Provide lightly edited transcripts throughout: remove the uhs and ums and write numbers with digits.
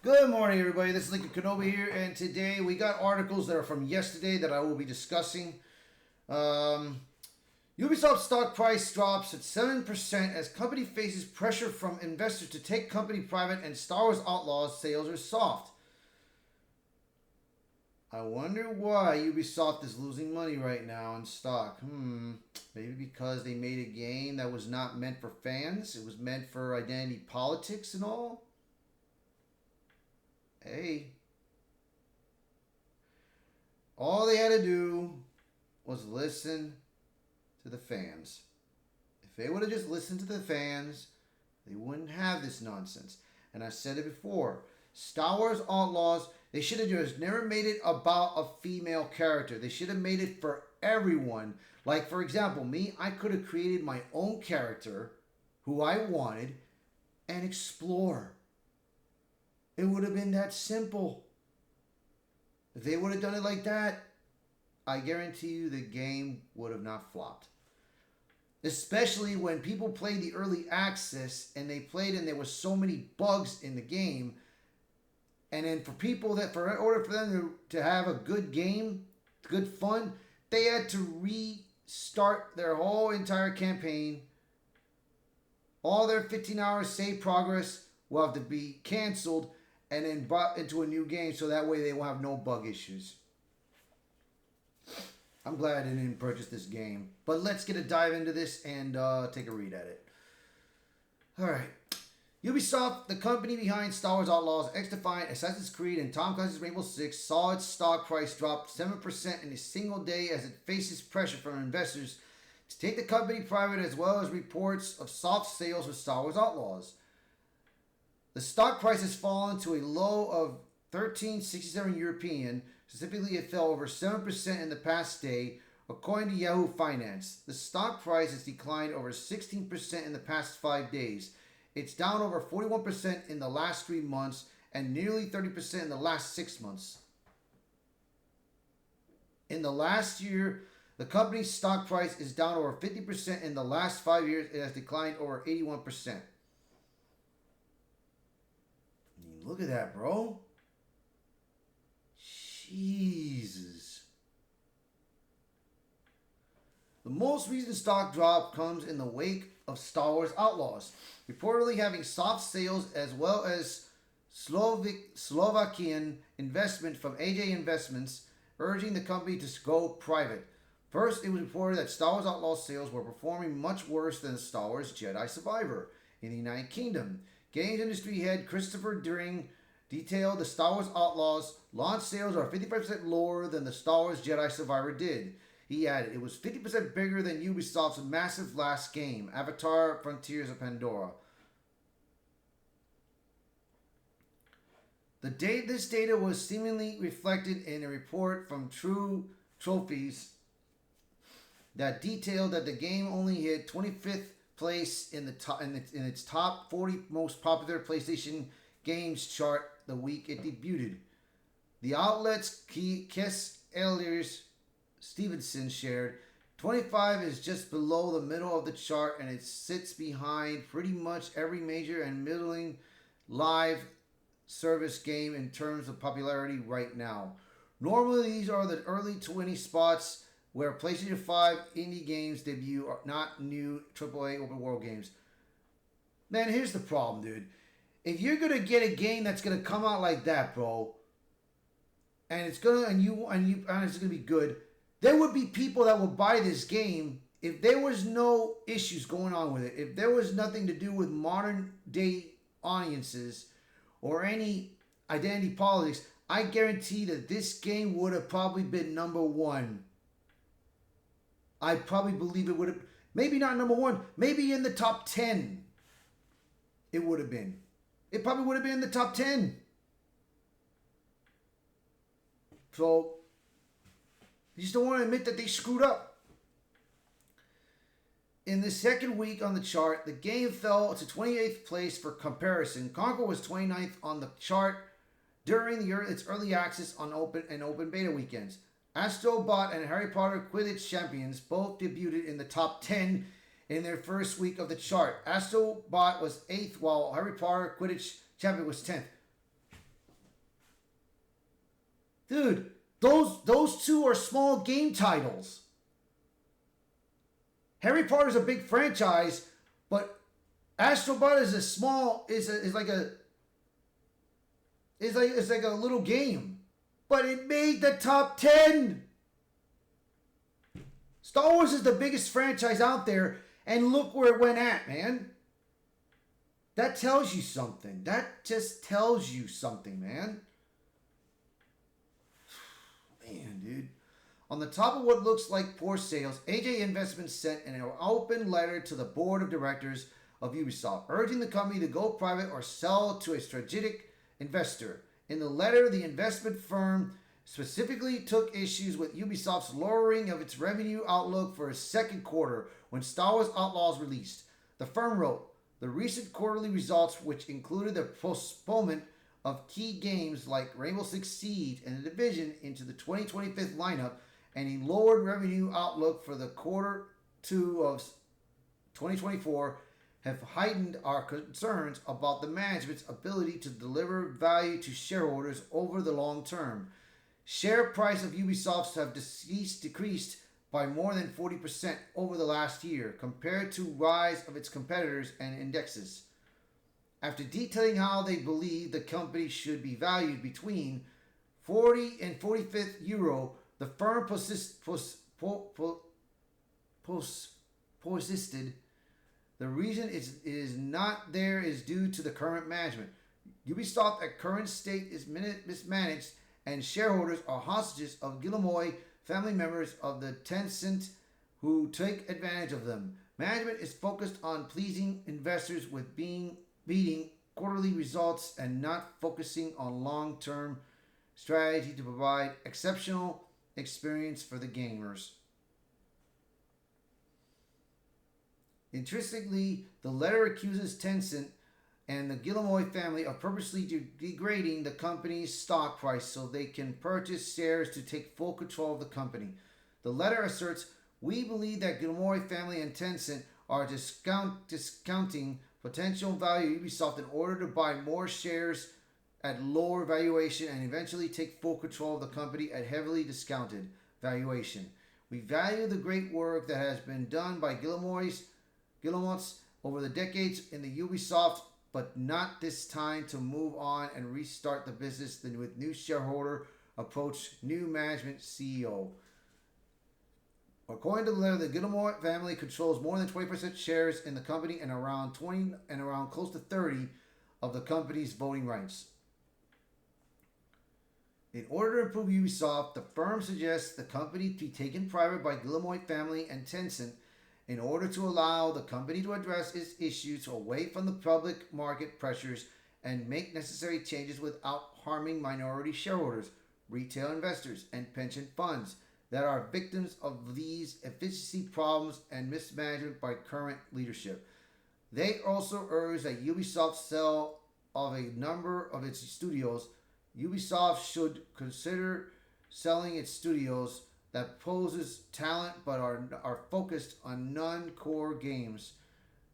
Good morning, everybody. This is Lincoln Kenobi here, and today we got articles that are from yesterday that I will be discussing. Ubisoft stock price drops at 7% as company faces pressure from investors to take company private, and Star Wars Outlaws sales are soft. I wonder why Ubisoft is losing money right now in stock. Maybe because they made a game that was not meant for fans. It was meant for identity politics and all. Hey, all they had to do was listen to the fans. If they would have just listened to the fans, they wouldn't have this nonsense. And I said it before, Star Wars Outlaws, they should have just never made it about a female character. They should have made it for everyone. Like, for example, me, I could have created my own character who I wanted and explore. It would have been that simple. If they would have done it like that, I guarantee you the game would have not flopped. Especially when people played the early access and they played and there was so many bugs in the game. And then for people that, in order for them to have a good game, good fun, they had to restart their whole entire campaign. All their 15 hours save progress will have to be canceled and then brought into a new game so that way they won't have no bug issues. I'm glad I didn't purchase this game. But let's get a dive into this and take a read at it. Alright. Ubisoft, the company behind Star Wars Outlaws, X-Defiant, Assassin's Creed, and Tom Clancy's Rainbow Six, saw its stock price drop 7% in a single day as it faces pressure from investors to take the company private, as well as reports of soft sales with Star Wars Outlaws. The stock price has fallen to a low of 13.67 European. Specifically, it fell over 7% in the past day, according to Yahoo Finance. The stock price has declined over 16% in the past 5 days. It's down over 41% in the last 3 months and nearly 30% in the last 6 months. In the last year, the company's stock price is down over 50%. In the last 5 years, it has declined over 81%. Look at that, bro. Jesus. The most recent stock drop comes in the wake of Star Wars Outlaws, reportedly having soft sales, as well as Slovakian investment from AJ Investments, urging the company to go private. First, it was reported that Star Wars Outlaws sales were performing much worse than Star Wars Jedi Survivor in the United Kingdom. Games industry head Christopher Deering detailed the Star Wars Outlaws launch sales are 55% lower than the Star Wars Jedi Survivor did. He added, it was 50% bigger than Ubisoft's massive last game, Avatar Frontiers of Pandora. This data was seemingly reflected in a report from True Trophies that detailed that the game only hit 25th place in its top 40 most popular PlayStation games chart the week it debuted. The outlet's Kiss Ehlers Stevenson shared, 25 is just below the middle of the chart, and it sits behind pretty much every major and middling live service game in terms of popularity right now. Normally, these are the early 20 spots where PlayStation 5 indie games debut, are not new AAA open world games. Man, here's the problem, dude. If you're gonna get a game that's gonna come out like that, bro, and it's gonna it's gonna be good, there would be people that would buy this game if there was no issues going on with it. If there was nothing to do with modern day audiences or any identity politics, I guarantee that this game would have probably been number one. I probably believe it would have, maybe not number one, maybe in the top 10. It would have been. It probably would have been in the top 10. So, you just don't want to admit that they screwed up. In the second week on the chart, the game fell to 28th place for comparison. Conquer was 29th on the chart during its early access on open beta weekends. Astro Bot and Harry Potter Quidditch Champions both debuted in the top 10 in their first week of the chart. Astro Bot was 8th, while Harry Potter Quidditch Champion was 10th. Dude, those two are small game titles. Harry Potter's a big franchise, but Astrobot is a small is like a it's like a little game. But it made the top 10. Star Wars is the biggest franchise out there, and look where it went at, man. That tells you something. That just tells you something, man. Man, dude. On the top of what looks like poor sales, AJ Investments sent an open letter to the board of directors of Ubisoft, urging the company to go private or sell to a strategic investor. In the letter, the investment firm specifically took issues with Ubisoft's lowering of its revenue outlook for its second quarter when Star Wars Outlaws released. The firm wrote, the recent quarterly results, which included the postponement of key games like Rainbow Six Siege and The Division into the 2025 lineup, and a lowered revenue outlook for the quarter 2 of 2024, have heightened our concerns about the management's ability to deliver value to shareholders over the long term. Share price of Ubisoft have decreased by more than 40% over the last year compared to rise of its competitors and indexes. After detailing how they believe the company should be valued between 40 and 45 euro, the firm persisted. The reason it is not there is due to the current management. Ubisoft at current state is mismanaged, and shareholders are hostages of Guillemot family members of the Tencent who take advantage of them. Management is focused on pleasing investors with beating quarterly results and not focusing on long-term strategy to provide exceptional experience for the gamers. Interestingly, the letter accuses Tencent and the Guillemot family of purposely degrading the company's stock price so they can purchase shares to take full control of the company. The letter asserts, we believe that Guillemot family and Tencent are discounting potential value of Ubisoft in order to buy more shares at lower valuation and eventually take full control of the company at heavily discounted valuation. We value the great work that has been done by Guillemots over the decades in the Ubisoft, but not this time to move on and restart the business with new shareholder approach, new management CEO. According to the letter, the Guillemot family controls more than 20% shares in the company and around close to 30 of the company's voting rights. In order to improve Ubisoft, the firm suggests the company be taken private by Guillemot family and Tencent in order to allow the company to address its issues away from the public market pressures and make necessary changes without harming minority shareholders, retail investors, and pension funds that are victims of these efficiency problems and mismanagement by current leadership. They also urge that Ubisoft sell of a number of its studios. Ubisoft should consider selling its studios that poses talent but are focused on non-core games,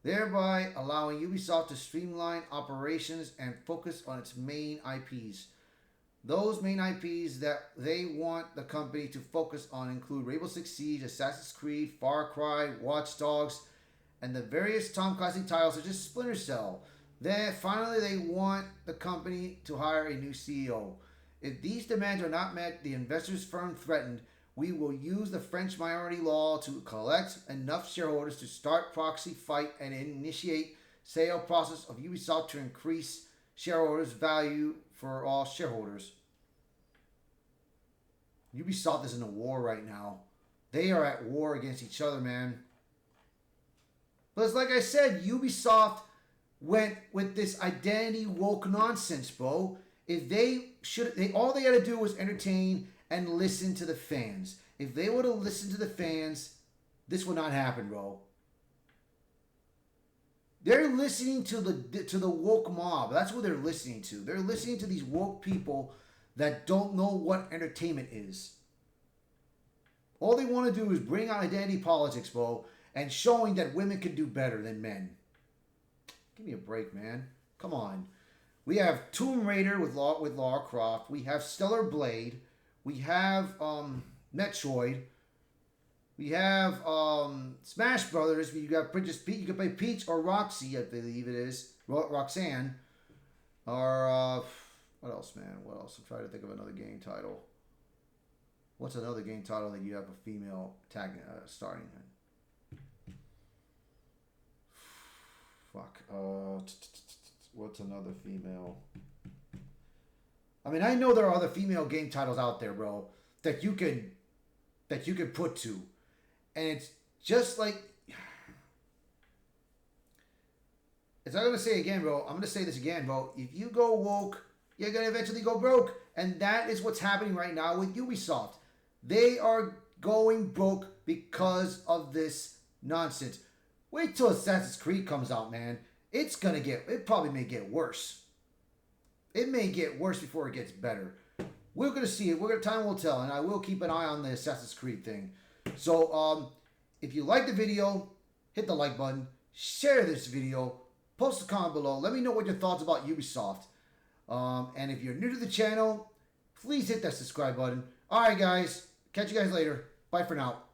thereby allowing Ubisoft to streamline operations and focus on its main IPs. Those main IPs that they want the company to focus on include Rainbow Six Siege, Assassin's Creed, Far Cry, Watch Dogs, and the various Tom Clancy titles such as Splinter Cell. Then finally they want the company to hire a new CEO. If these demands are not met, the investors firm threatened, we will use the French minority law to collect enough shareholders to start proxy fight and initiate sale process of Ubisoft to increase shareholders' value for all shareholders. Ubisoft is in a war right now. They are at war against each other, man. But it's like I said, Ubisoft went with this identity woke nonsense, bro. If all they had to do was entertain and listen to the fans. If they would have listened to the fans, this would not happen, bro. They're listening to the woke mob. That's what they're listening to. They're listening to these woke people that don't know what entertainment is. All they want to do is bring out identity politics, bro, and showing that women can do better than men. Give me a break, man. Come on. We have Tomb Raider with Lara Croft. We have Stellar Blade. We have Metroid. We have Smash Brothers. You got Princess Peach. You can play Peach or Roxy, I believe it is. Roxanne. Or what else, man? What else? I'm trying to think of another game title. What's another game title that you have a female tag starting in? Fuck. What's another female? I mean, I know there are other female game titles out there, bro, that you could put to, and it's just like. It's not gonna say again, bro. I'm gonna say this again, bro. If you go woke, you're gonna eventually go broke, and that is what's happening right now with Ubisoft. They are going broke because of this nonsense. Wait till Assassin's Creed comes out, man. It probably may get worse. It may get worse before it gets better. We're gonna see it. Time will tell, and I will keep an eye on the Assassin's Creed thing. So, if you like the video, hit the like button, share this video, post a comment below. Let me know what your thoughts about Ubisoft. And if you're new to the channel, please hit that subscribe button. All right, guys. Catch you guys later. Bye for now.